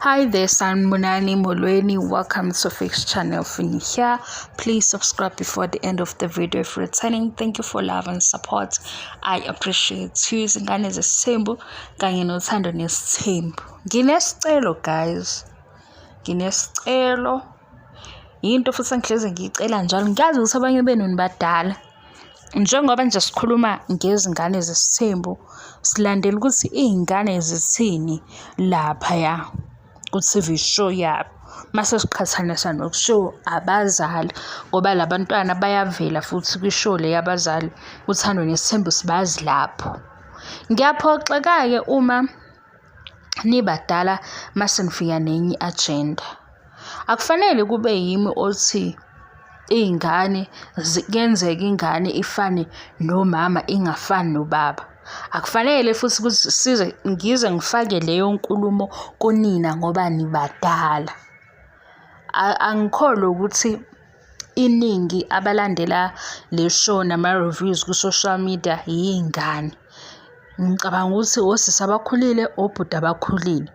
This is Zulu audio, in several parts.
Hi there, Sanmunani Molweni. Welcome to Fix Channel Fini here. Please subscribe before the end of the video if you're returning. Thank you for love and support. I appreciate you. Zingane zesithembu kanye nothando nesithembu. Nginesicelo guys. Nginesicelo. Yinto futhi engihlezi ngiyicela njalo. Ngiyazi ukuthi abanye benu nibadala. Njengoba nje sikhuluma ngezingane zesithembu, silandela ukuthi izingane zithini lapha ya ku-TV show yabo. Mase siqhathanisa nokushow abazali ngoba labantwana bayavela futhi kwishow le yabazali uthando nesithembu sibazi lapho. Ngiyaphoxeka-ke uma nibadala mase nifika nenye agenda. Akufanele kube yimi othi ingane kuyenzeka ingane ifane nomama ingafani nobaba. Akufanele futhi ukuthi ngize ngifake leyo nkulumo kunina ngoba nibadala. Angikholwa ukuthi iningi abalandela le show nama reviews ku social media yingane. Ngicabanga ukuthi osisi abakhulile, obhuti abakhulile.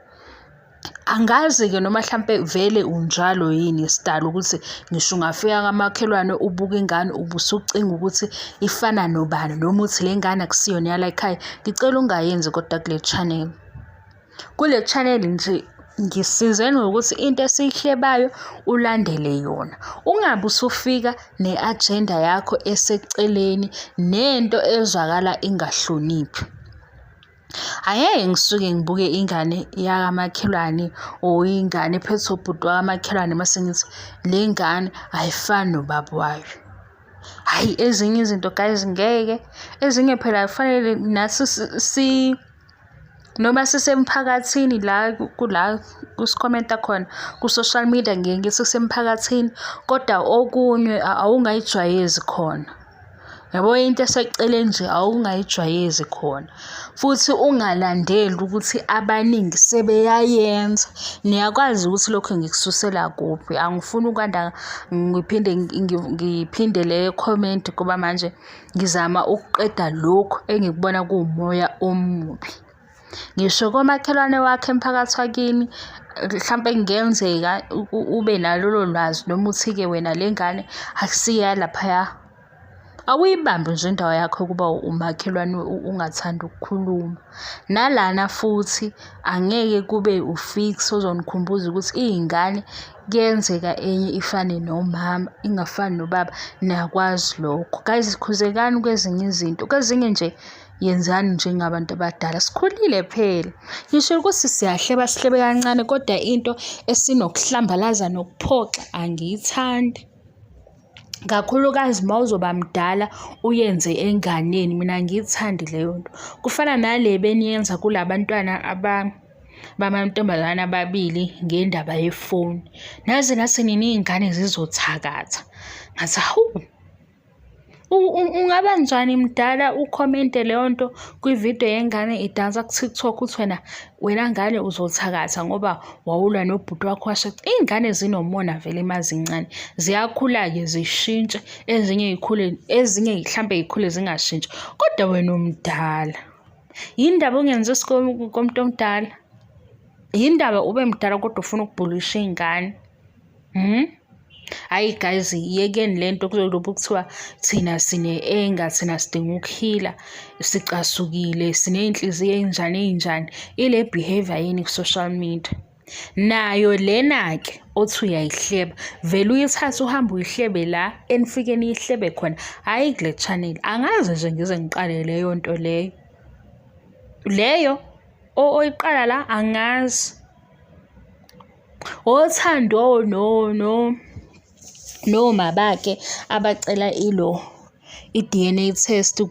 Angazi-ke noma mhlampe vele unjalo yini isidala ukuthi ngisho ungafika kamakhelwane ubuka ingane ubusucinga ukuthi ifana nobani noma uthi le ngane akusiyona yala ekhaya. Ngicela ungayenzi kodwa kule channel. Kule channel nje ngisizeni ngokuthi into esiyihlebayo ulandele yona. Ungabe usufika neagenda yakho eseceleni nento ezwakala ingahloniphi. Angeke ngisuke ngibuke ingane yakamakhelwane or ingane ephethe ubhuti wakamakhelwane mase ngithi le ngane ayifani nobaba wayo. Hayi, ezinye izinto guys ngeke. Ezinye phela kufanele nathi noma sisemphakathini la kusikhomenta khona ku social media, ngeke ngithi sisemphakathini kodwa okunye awungayijwayezi khona. Yabo into eseceleni nje awungayijwayezi khona. Futhi ungalandeli ukuthi abaningi sebeyayenza. Niyakwazi ukuthi lokho ngikususela kuphi. Angifuni ukwanda ngiphinde le comment kuba manje ngizama ukuqeda lokho engikubona kuumoya omubi. Ngisho komakhelwane wakhe emphakathi wakini mhlambe kungenzeka ube nalo lolwazi noma uthi-ke wena le ngane akusiya lapha. Awuyibambe nje indawo yakho kuba umakhelwane ungathanda ukukhuluma. Nalana futhi angeke kube ufix ozonikhumbuza ukuthi izingane kuyenzeka enye ifane nomama ingafani nobaba. Niyakwazi lokho. Guys, khuzekani kwezinye izinto. Kwezinye nje yenzani njengabantu abadala. Sikhulile phela. Ngisho ukuthi siyahleba sihlebe kancane kodwa into esinokuhlambalaza nokuphoxa angiyithandi. Kakhulukazi mawuzoba mdala uyenze enganeni, mina ngiyithandi leyo nto. Kufana nale beniyenza kulabantwana bamantombazane ababili ngendaba yefoni. Nazi nathi nini izingane zizothakatha. Ngathi hawu, ungaba njani mdala ukhomente leyo nto kwivideo yengane idansa ku TikTok uthi wena ngane uzothakatha ngoba wawulwa nobhuti wakho washo. Izingane zinomona vele emazincane. Ziyakhula-ke zishintshe, ezinye mhlambe yikhule zingashintshi. Kodwa wena umdala. Yindaba ungenzi komuntu omdala. Yindaba ube mdala kodwa ufuna ukubhulisha izingane. Hayi guys, yekeni lento kuzobe kuthiwa thina sine-anger, thina sidinga ukuhila, sicasukile, siney'nhliziyo ey'njani. Ile behavior yini ku-social media. Nayo lena-ke othi uyayihleba vele uyithathe uhambe uyihlebe la enifike niyihlebe khona, hhayi kule channel. Angazi nje ngize ngiqale leyo nto leyo oyiqala la angazi. Othando noma bake abacela i-DNA test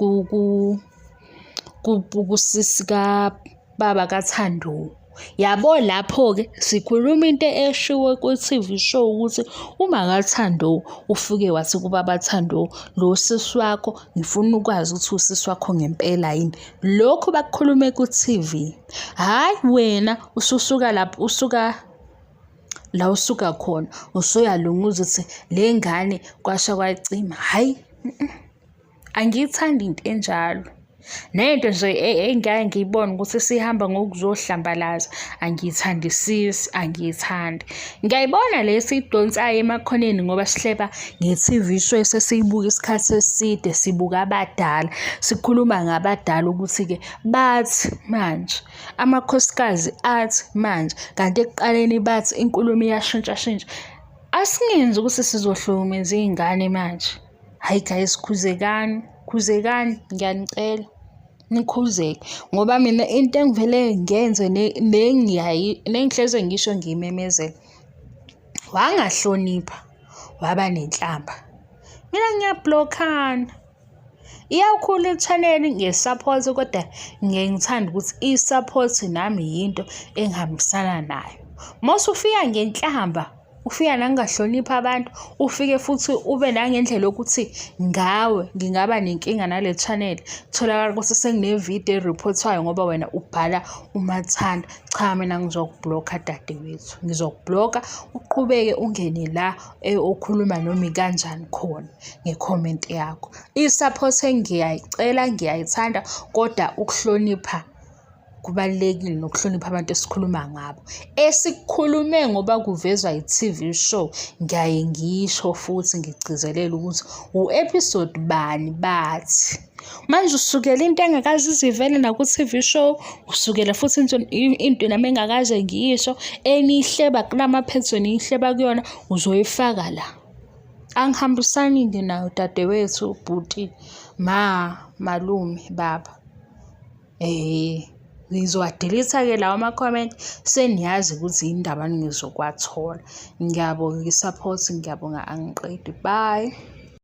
kusisi kababa kaThando. Yabo lapho-ke sikhuluma into eshiwe ku-TV show ukuthi uma kaThando ufike wathi kubaba Thando, lo sisi wakho ngifuna ukwazi ukuthi usisi wakho ngempela yini. Lokhu bakukhulume ku-TV. Hayi wena ususuka lapho la usuka khona usuyalunguza ukuthi le ngane kwasha kwacima. Hayi, angiyithandi into enjalo. Nento nje engake ngiyibone ukuthi sihamba ngokuzohlambalaza, angiyithandisisi, angiyithandi. Ngiyayibona le esiyidonsayo emakhoneni ngoba sihleba nge-T_V show esesiyibuka isikhathi eside, sibuka abadala, sikhuluma ngabadala ukuthi-ke bathi manje, amakhosikazi athi manje, kanti ekuqaleni bathi inkulumo iyashintshashintsha. Asingenzi ukuthi sizohlukumeza iy'ngane manje. Hhayi guys, khuzekani, khuzekani, ngiyanicela. Nikhuzeke ngoba mina into engivele ngenze nengihleze ngisho ngiyimemezela, wangahlonipha waba nenhlamba, mina ngiyabhlokhana. Iyakhula i-channel nge-support kodwa ngeke ngithande ukuthi i-support nami yinto engihambisana nayo. Mase ufika ngenhlamba, ufika nangahloniphi abantu, ufike futhi ube nangendlela yokuthi ngawe ngingaba nenkinga nale channel. Kutholakala ukuthi sengine-video eriphothwayo ngoba wena ubhala umathanda. Cha, mina ngizokubhlokha dadewethu, ngizokubhlokha uqhubeke ungene la okhuluma noma ikanjani khona nge-comment yakho. I-support ngiyayicela, ngiyayithanda kodwa ukuhlonipha kubalulekile, nokuhlonipha abantu esikhuluma ngabo. Esikukhulume ngoba kuvezwa i-T_V show, ngiyaye ngisho futhi ngigcizelele ukuthi u-episode bani bathi. Manje usukela into engakaze izivele naku-T_V show, usukela futhi into nami engakaze ngiyisho, eniyihleba kulamaphethini niyihleba kuyona, uzoyifaka la. Angihambisani-ke nayo dadewethu, bhuti, malume, baba. Ngizowadelete-ke lawo ama-comment, seniyazi ukuthi yini ndaba nizokwathola. Ngiyabonga i-support, ngiyabonga, angiqedi. Bye.